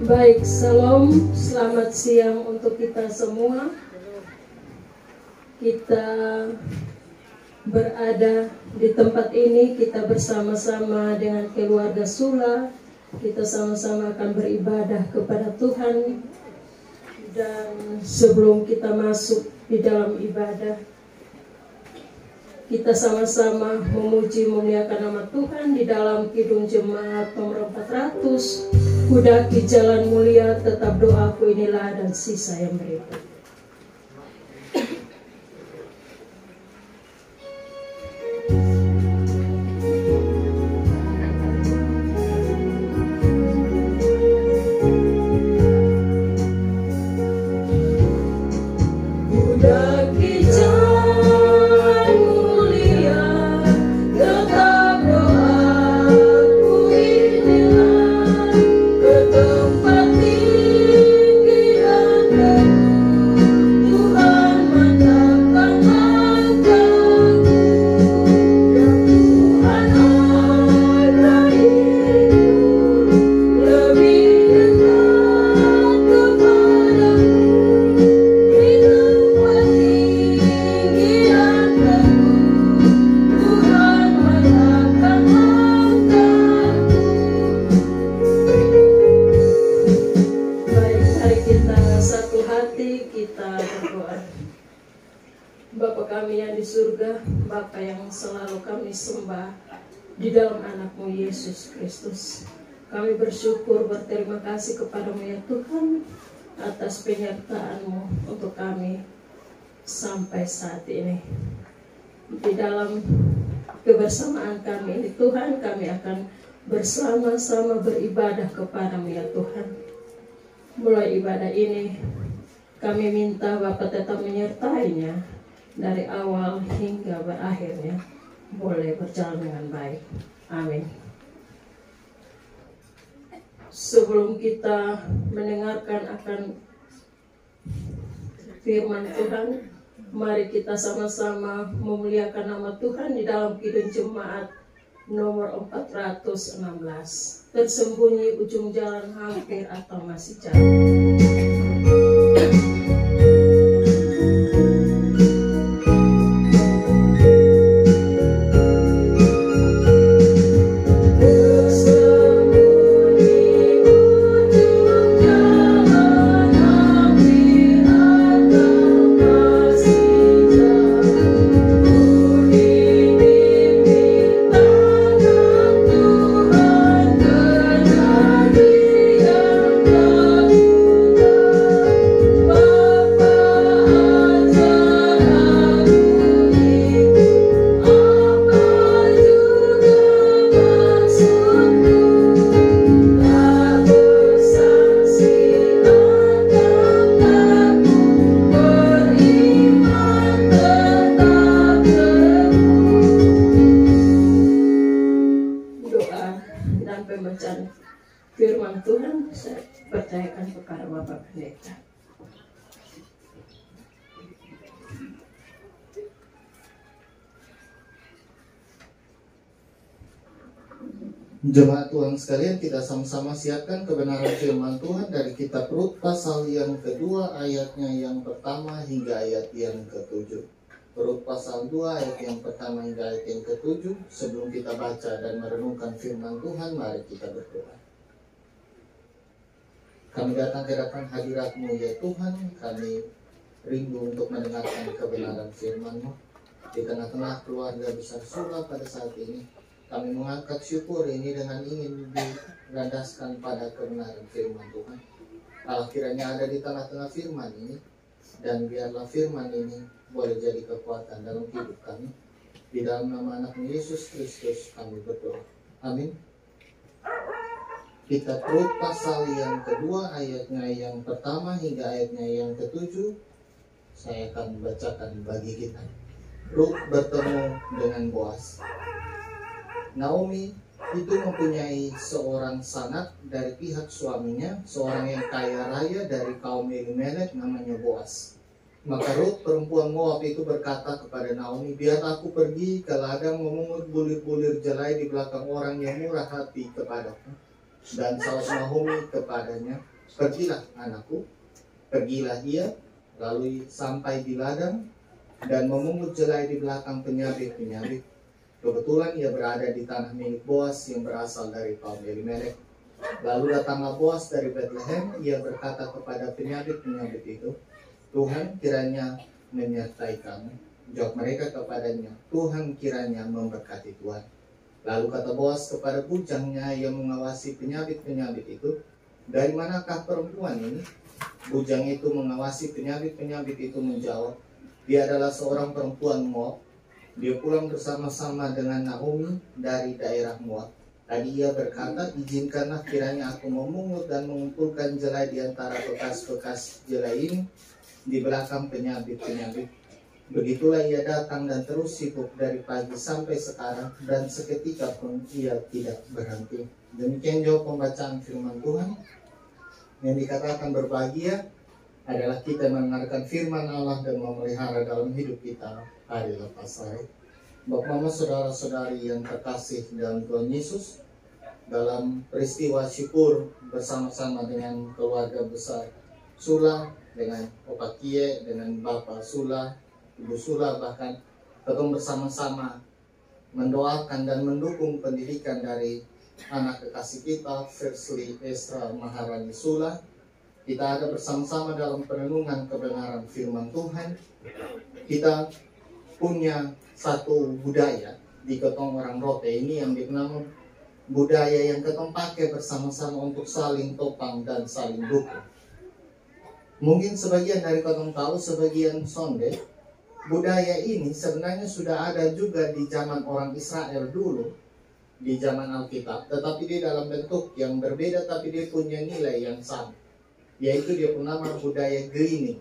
Baik, salam, selamat siang untuk kita semua. Kita berada di tempat ini, kita bersama-sama dengan keluarga Sula. Kita sama-sama akan beribadah kepada Tuhan. Dan sebelum kita masuk di dalam ibadah, kita sama-sama memuji memuliakan nama Tuhan di dalam Kidung Jemaat nomor 400. Kudaki jalan mulia, tetap doaku inilah dan sisa yang berikut. Bapa yang selalu kami sembah di dalam anakmu Yesus Kristus, kami bersyukur berterima kasih kepadamu ya Tuhan atas penyertaanmu untuk kami sampai saat ini. Di dalam kebersamaan kami ini Tuhan, kami akan bersama-sama beribadah kepadamu ya Tuhan. Mulai ibadah ini kami minta Bapa tetap menyertainya dari awal hingga berakhirnya, boleh berjalan dengan baik. Amin. Sebelum kita mendengarkan akan firman Tuhan, mari kita sama-sama memuliakan nama Tuhan di dalam Kidung Jemaat nomor 416. Tersembunyi ujung jalan hampir atau masih jauh. Firman Tuhan saya percayakan kepada Bapak Pendeta. Jemaat Tuhan sekalian, kita sama-sama siapkan kebenaran firman Tuhan dari kitab Rut pasal yang kedua ayatnya yang pertama hingga ayat yang ke-7. Rut pasal 2 ayat yang pertama hingga ayat yang ke-7. Sebelum kita baca dan merenungkan firman Tuhan, mari kita berdoa. Kami datang ke hadapan hadirat-Mu ya Tuhan, kami rindu untuk mendengarkan kebenaran firman-Mu. Di tengah-tengah keluarga besar Sula pada saat ini, kami mengangkat syukur ini dengan ingin dilandaskan pada kebenaran firman Tuhan. Allah kiranya ada di tengah-tengah firman ini, dan biarlah firman ini boleh jadi kekuatan dalam hidup kami. Di dalam nama anak-Mu Yesus Kristus kami berdoa. Amin. Kitab Rut pasal yang kedua ayatnya yang pertama hingga ayatnya yang ke-7. Saya akan bacakan bagi kita. Rut bertemu dengan Boaz. Naomi itu mempunyai seorang sanak dari pihak suaminya, seorang yang kaya raya dari kaum Elimelek namanya Boaz. Maka Rut perempuan Moab itu berkata kepada Naomi, biar aku pergi ke ladang memungut bulir-bulir jelai di belakang orang yang murah hati kepadaku. Dan saus Naomi kepadanya, pergilah anakku, pergilah ia, lalu sampai di ladang dan memungut jelai di belakang penyabit-penyabit. Kebetulan ia berada di tanah milik Boas yang berasal dari kaum Elimelek. Lalu datanglah Boas dari Bethlehem, ia berkata kepada penyabit-penyabit itu, Tuhan kiranya menyertai kamu. Jawab mereka kepadanya, Tuhan kiranya memberkati Tuhan. Lalu kata Boas kepada bujangnya yang mengawasi penyabit-penyabit itu, dari manakah perempuan ini? Bujang itu mengawasi penyabit-penyabit itu menjawab, dia adalah seorang perempuan Moab. Dia pulang bersama-sama dengan Naomi dari daerah Moab. Tadi ia berkata, izinkanlah kiranya aku memungut dan mengumpulkan jelai di antara bekas-bekas jelai ini di belakang penyabit-penyabit. Begitulah ia datang dan terus sibuk dari pagi sampai sekarang, dan seketika pun ia tidak berhenti. Demikian jauh pembacaan firman Tuhan. Yang dikatakan berbahagia adalah kita mendengarkan firman Allah dan memelihara dalam hidup kita hari lepas hari. Bapak, Mama, saudara-saudari yang terkasih dalam Tuhan Yesus, dalam peristiwa syukur bersama-sama dengan keluarga besar Sula, dengan Opa Kie, dengan Bapak Sula, Ibu Sula, bahkan ketemu bersama-sama mendoakan dan mendukung pendidikan dari anak kekasih kita, Firstly Estra Maharani Sula. Kita ada bersama-sama dalam perenungan kebenaran firman Tuhan. Kita punya satu budaya di ketong orang Rote ini yang dikenal budaya yang ketong pakai bersama-sama untuk saling topang dan saling dukung. Mungkin sebagian dari ketong tahu, sebagian sonde, budaya ini sebenarnya sudah ada juga di zaman orang Israel dulu, di zaman Alkitab, tetapi dia dalam bentuk yang berbeda, tapi dia punya nilai yang sama, yaitu dia punya nama budaya gleaning.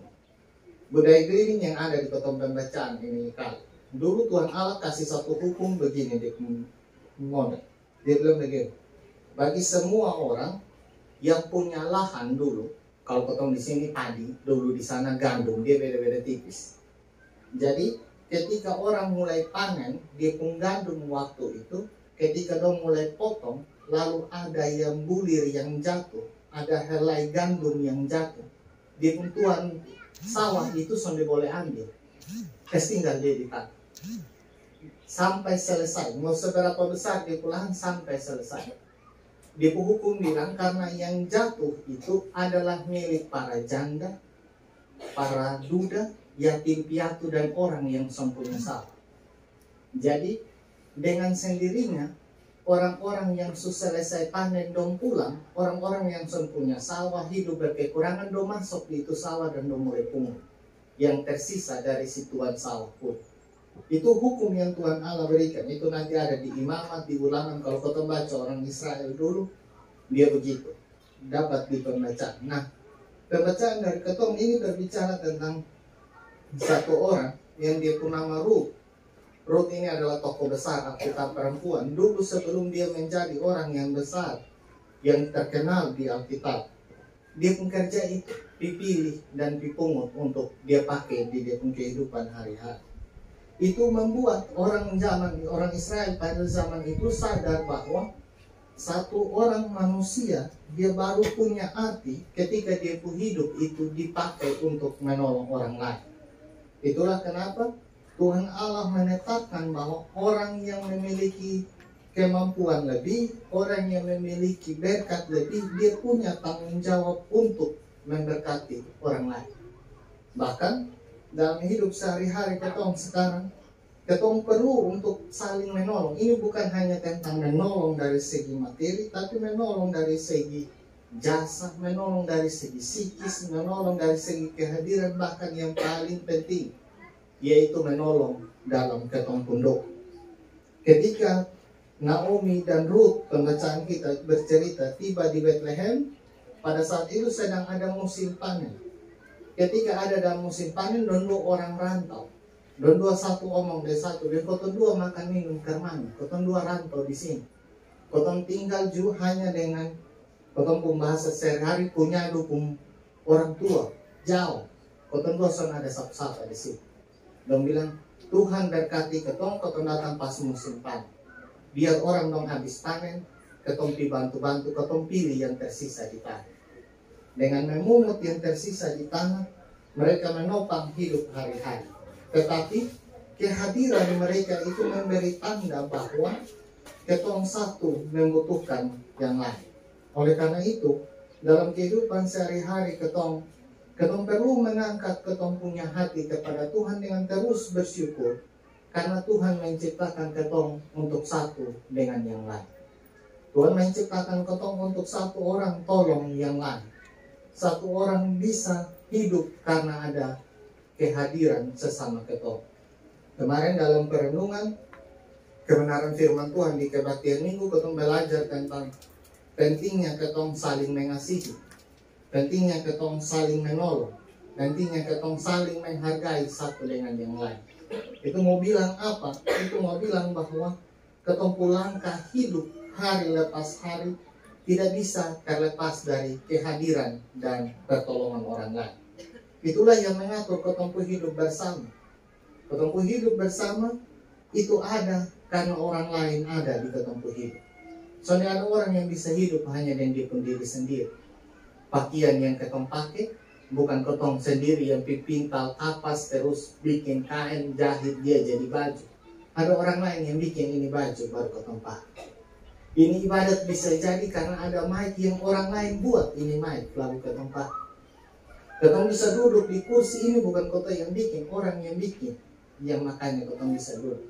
Budaya gleaning yang ada di ketong pembacaan ini kali. Dulu Tuhan Allah kasih satu hukum begini di model. Dia bilang begini, bagi semua orang yang punya lahan dulu, kalau ketong di sini padi, dulu di sana gandum, dia beda-beda tipis. Jadi ketika orang mulai panen, dia pun gandum waktu itu, ketika dong mulai potong, lalu ada yang bulir yang jatuh, ada helai gandum yang jatuh, dia pun tuan sawah itu sudah boleh ambil, tinggal dia ditahan sampai selesai. Mau seberapa besar dia pulang sampai selesai. Dia hukum bilang karena yang jatuh itu adalah milik para janda, para duda, yatim piatu, dan orang yang punya salah. Jadi dengan sendirinya orang-orang yang selesai panen dong pulang, orang-orang yang punya sawah hidup berkekurangan dong masuk di itu sawah dan dong mulai pungut yang tersisa dari situan sawah pun. Itu hukum yang Tuhan Allah berikan. Itu nanti ada di Imamat, di Ulangan. Kalau kita baca orang Israel dulu, dia begitu dapat di pembacaan. Nah, pembacaan dari ketong ini berbicara tentang satu orang yang dia pun nama Ruth. Ruth ini adalah tokoh besar Alkitab perempuan. Dulu sebelum dia menjadi orang yang besar, yang terkenal di Alkitab, dia pun kerja itu dipilih dan dipungut untuk dia pakai di dia pun kehidupan hari-hari. Itu membuat orang Israel pada zaman itu sadar bahwa satu orang manusia dia baru punya arti ketika dia pun hidup itu dipakai untuk menolong orang lain. Itulah kenapa Tuhan Allah menetapkan bahwa orang yang memiliki kemampuan lebih, orang yang memiliki berkat lebih, dia punya tanggung jawab untuk memberkati orang lain. Bahkan dalam hidup sehari-hari ketong sekarang, ketong perlu untuk saling menolong. Ini bukan hanya tentang menolong dari segi materi, tapi menolong dari segi jasa, menolong dari segi psikis, menolong dari segi kehadiran, bahkan yang paling penting, yaitu menolong dalam ketong pundok. Ketika Naomi dan Ruth, pembacaan kita bercerita, tiba di Bethlehem, pada saat itu sedang ada musim panen. Ketika ada dalam musim panen, dan dua orang rantau. Dan dua satu omong dari satu, dan kotong dua makan minum kermani, kotong dua rantau di sini. Kotong tinggal juga hanya dengan kotong pembahasa sehari-hari punya dukung orang tua jauh. Kotong dua sana ada sapa-sapa di sini. Dong bilang Tuhan berkati ketong, kotong datang pas musim panen. Biar orang dong habis panen, ketong pi bantu-bantu, ketong pilih yang tersisa di panen. Dengan memungut yang tersisa di tanah, mereka menopang hidup hari-hari. Tetapi kehadiran mereka itu memberi tanda bahwa ketong satu membutuhkan yang lain. Oleh karena itu, dalam kehidupan sehari-hari ketong perlu mengangkat ketong punya hati kepada Tuhan dengan terus bersyukur, karena Tuhan menciptakan ketong untuk satu dengan yang lain. Tuhan menciptakan ketong untuk satu orang tolong yang lain. Satu orang bisa hidup karena ada kehadiran sesama ketong. Kemarin dalam perenungan kebenaran firman Tuhan di kebaktian minggu, ketong belajar tentang pentingnya ketong saling mengasihi, pentingnya ketong saling menolong, pentingnya ketong saling menghargai satu dengan yang lain. Itu mau bilang apa? Itu mau bilang bahwa ketong langkah hidup hari lepas hari tidak bisa terlepas dari kehadiran dan pertolongan orang lain. Itulah yang mengatur ketong hidup bersama. Ketong hidup bersama itu ada karena orang lain ada di ketong hidup. Soalnya ada orang yang bisa hidup hanya dengan dia pun diri sendiri. Pakaian yang ketong pakai bukan ketong sendiri yang pipintal kapas terus bikin kain jahit dia jadi baju. Ada orang lain yang bikin ini baju baru ketong pakai. Ini ibadat bisa jadi karena ada mic yang orang lain buat. Ini mic lalu ketong pakai. Ketong bisa duduk di kursi ini bukan kota yang bikin, orang yang bikin. Yang makanya ketong bisa duduk.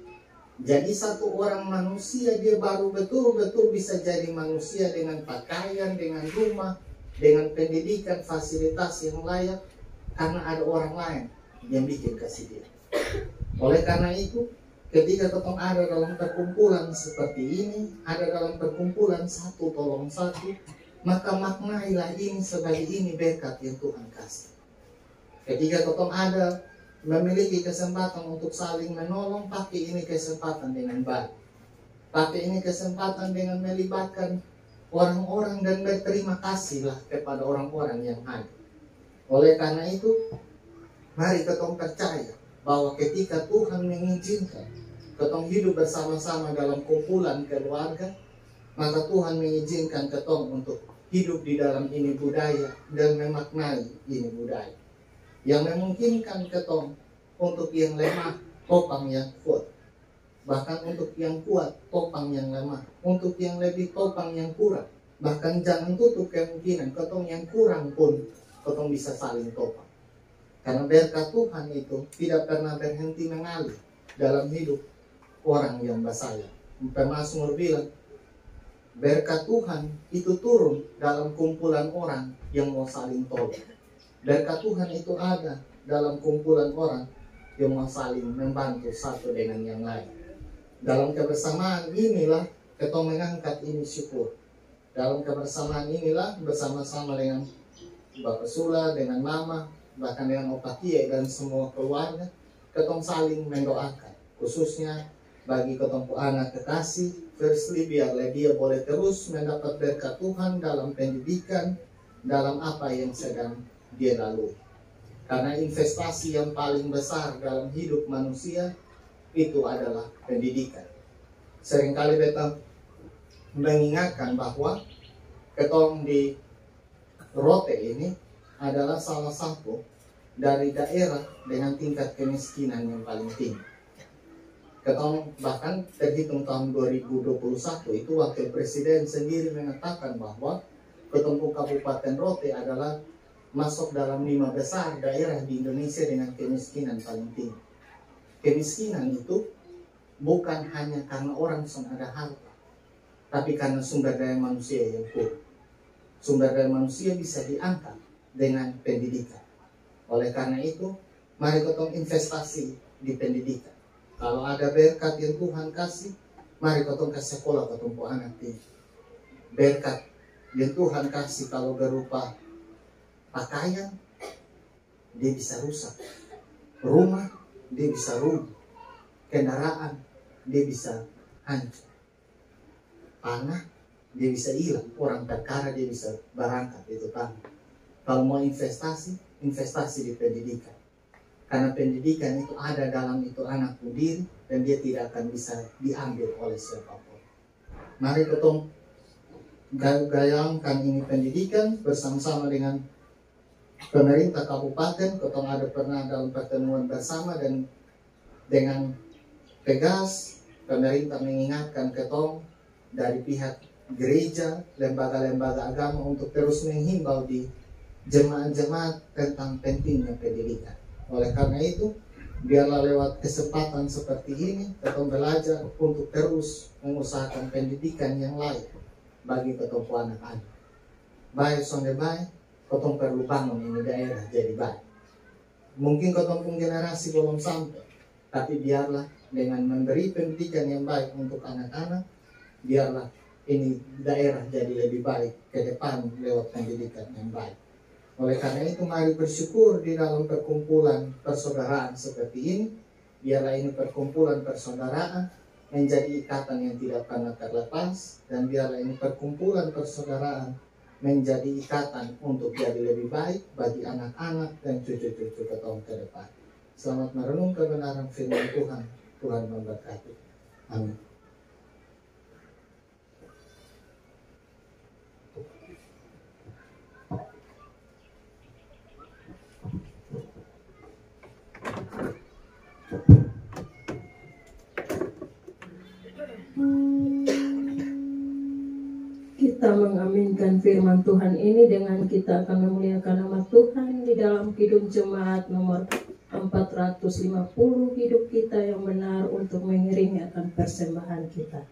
Jadi satu orang manusia dia baru betul-betul bisa jadi manusia dengan pakaian, dengan rumah, dengan pendidikan, fasilitas yang layak, karena ada orang lain yang bikin kasih dia. Oleh karena itu, ketika ketong ada dalam perkumpulan seperti ini, ada dalam perkumpulan satu tolong satu, maka maknailah ini sebagai ini berkat yang Tuhan kasih. Ketika ketong ada memiliki kesempatan untuk saling menolong, pakai ini kesempatan dengan baik. Pakai ini kesempatan dengan melibatkan orang-orang dan berterima kasihlah kepada orang-orang yang ada. Oleh karena itu, mari ketong percaya bahwa ketika Tuhan mengizinkan ketong hidup bersama-sama dalam kumpulan keluarga, maka Tuhan mengizinkan ketong untuk hidup di dalam ini budaya dan memaknai ini budaya. Yang memungkinkan ketong untuk yang lemah, topang yang kuat. Bahkan untuk yang kuat, topang yang lemah. Untuk yang lebih, topang yang kurang. Bahkan jangan tutup kemungkinan ketong yang kurang pun ketong bisa saling topang. Karena berkat Tuhan itu tidak pernah berhenti mengalir dalam hidup orang yang bersayap. Pemazmur bilang, berkat Tuhan itu turun dalam kumpulan orang yang mau saling tolong. Berkat Tuhan itu ada dalam kumpulan orang yang mau saling membantu satu dengan yang lain. Dalam kebersamaan inilah ketong mengangkat ini syukur. Dalam kebersamaan inilah bersama-sama dengan Bapak Sula, dengan Mama, bahkan dengan Opa Kiai dan semua keluarga, ketong saling mendoakan. Khususnya bagi ketong anak kekasih, firstly biarlah dia boleh terus mendapat berkat Tuhan dalam pendidikan, dalam apa yang sedang dia lalui. Karena investasi yang paling besar dalam hidup manusia itu adalah pendidikan. Seringkali beta mengingatkan bahwa ketong di Rote ini adalah salah satu dari daerah dengan tingkat kemiskinan yang paling tinggi. Ketong bahkan terhitung tahun 2021 itu Wakil Presiden sendiri mengatakan bahwa ketong Kabupaten Rote adalah masuk dalam 5 besar daerah di Indonesia dengan kemiskinan paling tinggi. Kemiskinan itu bukan hanya karena orang yang ada harta, tapi karena sumber daya manusia yang kurang. Sumber daya manusia bisa diangkat dengan pendidikan. Oleh karena itu, mari ketong investasi di pendidikan. Kalau ada berkat yang Tuhan kasih, mari ketong ke sekolah ketong anak ini. Berkat yang Tuhan kasih kalau berupa pakaian, dia bisa rusak. Rumah, dia bisa rugi. Kendaraan, dia bisa hancur. Tanah, dia bisa hilang. Orang perkara, dia bisa berangkat itu tanah. Kalau mau investasi, investasi di pendidikan. Karena pendidikan itu ada dalam itu anak diri dan dia tidak akan bisa diambil oleh siapapun. Mari ketong gayangkan ini pendidikan bersama-sama dengan pemerintah kabupaten, ketong ada pernah dalam pertemuan bersama dan dengan tegas pemerintah mengingatkan ketong dari pihak gereja, lembaga-lembaga agama untuk terus menghimbau di jemaat-jemaat tentang pentingnya pendidikan. Oleh karena itu, biarlah lewat kesempatan seperti ini ketong belajar untuk terus mengusahakan pendidikan yang layak bagi ketong anak-anak. Baik sonde baik, ketong perlu bangun ini daerah jadi baik. Mungkin ketong pun generasi belum sampai, tapi biarlah dengan memberi pendidikan yang baik untuk anak-anak, biarlah ini daerah jadi lebih baik ke depan lewat pendidikan yang baik. Oleh karena itu mari bersyukur di dalam perkumpulan persaudaraan seperti ini. Biarlah ini perkumpulan persaudaraan menjadi ikatan yang tidak pernah terlepas, dan biarlah ini perkumpulan persaudaraan menjadi ikatan untuk jadi lebih baik bagi anak-anak dan cucu-cucu ketong ke depan. Selamat merenung kebenaran firman Tuhan. Tuhan memberkati. Amin. Kita mengaminkan firman Tuhan ini dengan kita akan memuliakan nama Tuhan di dalam Kidung Jemaat nomor 450, hidup kita yang benar untuk mengiringi akan persembahan kita.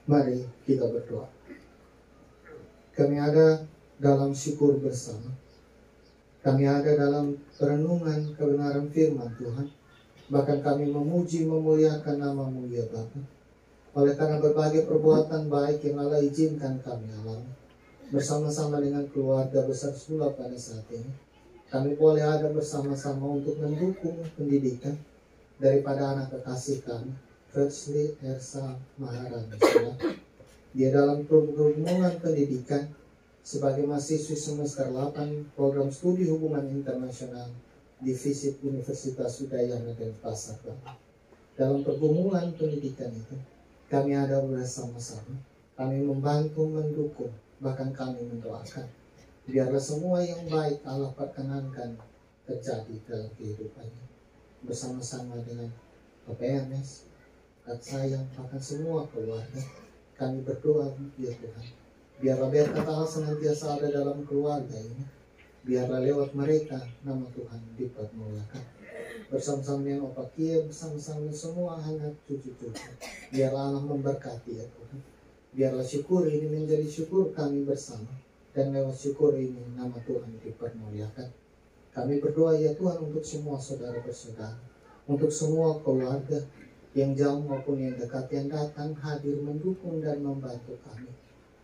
Mari kita berdoa. Kami ada dalam syukur bersama. Kami ada dalam perenungan kebenaran firman Tuhan. Bahkan kami memuji memuliakan nama-Mu ya Bapa. Oleh karena berbagai perbuatan baik yang Allah izinkan kami alami, bersama-sama dengan keluarga besar Sula pada saat ini, kami boleh ada bersama-sama untuk mendukung pendidikan daripada anak kekasih kami, Firstly Ersa Maharani. Dia dalam pergumulan pendidikan sebagai mahasiswi semester 8 program studi hubungan internasional di FISIP Universitas Udayana dan Pasar Baru. Dalam pergumulan pendidikan itu, kami ada bersama-sama. Kami membantu, mendukung, bahkan kami mendoakan. Biarlah semua yang baik Allah perkenankan terjadi dalam kehidupannya. Bersama-sama dengan Bapak Ernest, Kak sayang, bahkan semua keluarga, kami berdoa ya Tuhan, biarlah berkat Allah senantiasa ada dalam keluarga ini. Biarlah lewat mereka nama Tuhan dipermuliakan. Bersama-sama dengan Opa Kia, bersama-sama semua anak cucu-cucu, biarlah Allah memberkati ya Tuhan. Biarlah syukur ini menjadi syukur kami bersama, dan lewat syukur ini nama Tuhan dipermuliakan. Kami berdoa ya Tuhan untuk semua saudara-saudara, untuk semua keluarga yang jauh maupun yang dekat, yang datang hadir mendukung dan membantu kami.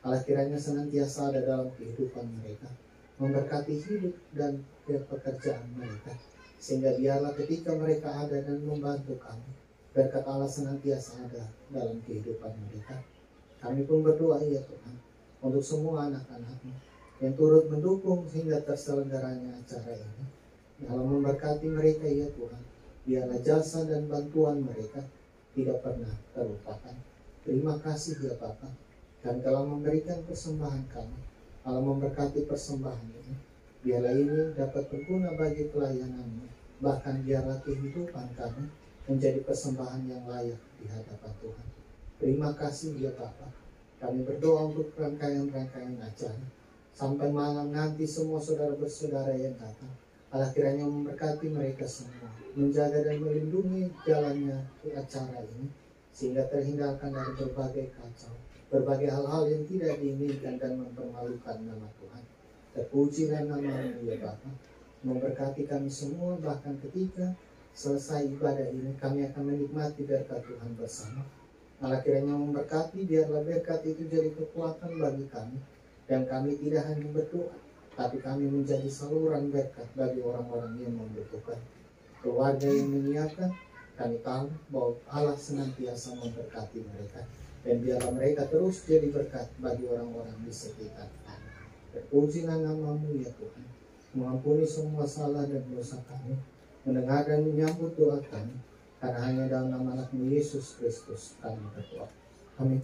Allah kiranya senantiasa ada dalam kehidupan mereka, memberkati hidup dan pekerjaan mereka, sehingga biarlah ketika mereka ada dan membantu kami, berkat Allah senantiasa ada dalam kehidupan mereka. Kami pun berdoa ya Tuhan untuk semua anak-anak-Mu yang turut mendukung hingga terselenggaranya acara ini. Dalam memberkati mereka ya Tuhan, biarlah jasa dan bantuan mereka tidak pernah terlupakan. Terima kasih ya Bapa, dan telah memberikan persembahan kami. Allah memberkati persembahan ini, biarlah ini dapat berguna bagi pelayanan-Mu, bahkan biarlah kehidupan kami menjadi persembahan yang layak di hadapan Tuhan. Terima kasih ya Bapa. Kami berdoa untuk rangkaian-rangkaian acara sampai malam nanti, semua saudara-saudara yang datang, Allah kiranya memberkati mereka semua, menjaga dan melindungi jalannya acara ini, sehingga terhindarkan dari berbagai kacau, berbagai hal-hal yang tidak diinginkan dan mempermalukan nama Tuhan. Terpujilah nama-Mu ya Bapa, memberkati kami semua, bahkan ketika selesai ibadah ini kami akan menikmati berkat Tuhan bersama. Allah kiranya memberkati, biarlah berkat itu jadi kekuatan bagi kami, dan kami tidak hanya berdoa, tapi kami menjadi saluran berkat bagi orang-orang yang membutuhkan. Keluarga yang menyiapkan, kami tahu bahwa Allah senantiasa memberkati mereka, dan biarlah mereka terus jadi berkat bagi orang-orang di sekitar kami. Terpujilah nama-Mu ya Tuhan, mengampuni semua salah dan dosa kami, mendengar dan menyambut doa kami, karena hanya dalam nama Anak-Mu Yesus Kristus kami berdoa. Amin.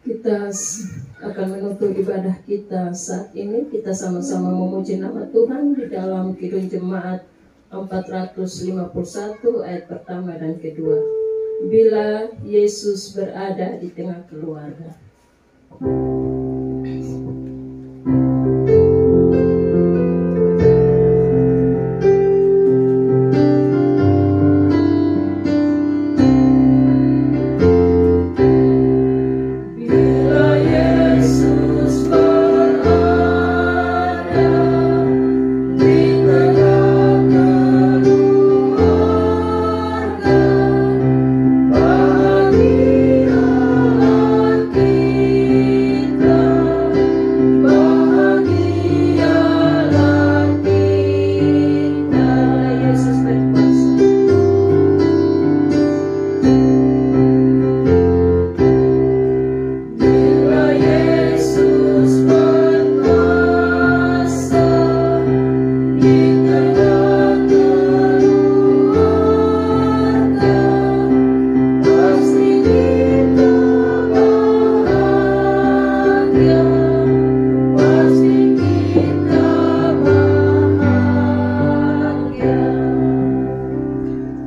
Kita akan menutup ibadah kita saat ini. Kita sama-sama memuji nama Tuhan di dalam Kidung Jemaat 451 ayat pertama dan kedua. Bila Yesus berada di tengah keluarga.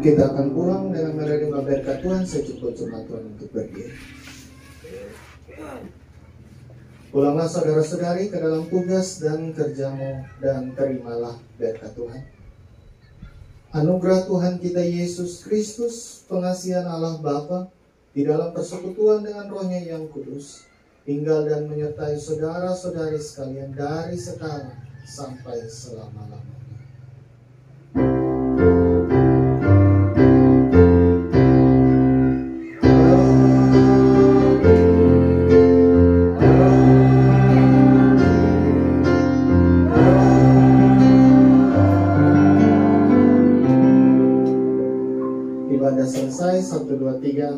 Kita akan pulang dengan menerima berkat Tuhan secukup jemaat Tuhan untuk berdiri. Pulanglah saudara-saudari ke dalam tugas dan kerjamu, dan terimalah berkat Tuhan. Anugerah Tuhan kita Yesus Kristus, pengasihan Allah Bapa, di dalam persekutuan dengan Roh-Nya yang kudus, tinggal dan menyertai saudara-saudari sekalian dari sekarang sampai selama-lamanya. Ibadah selesai, 1, 2, 3.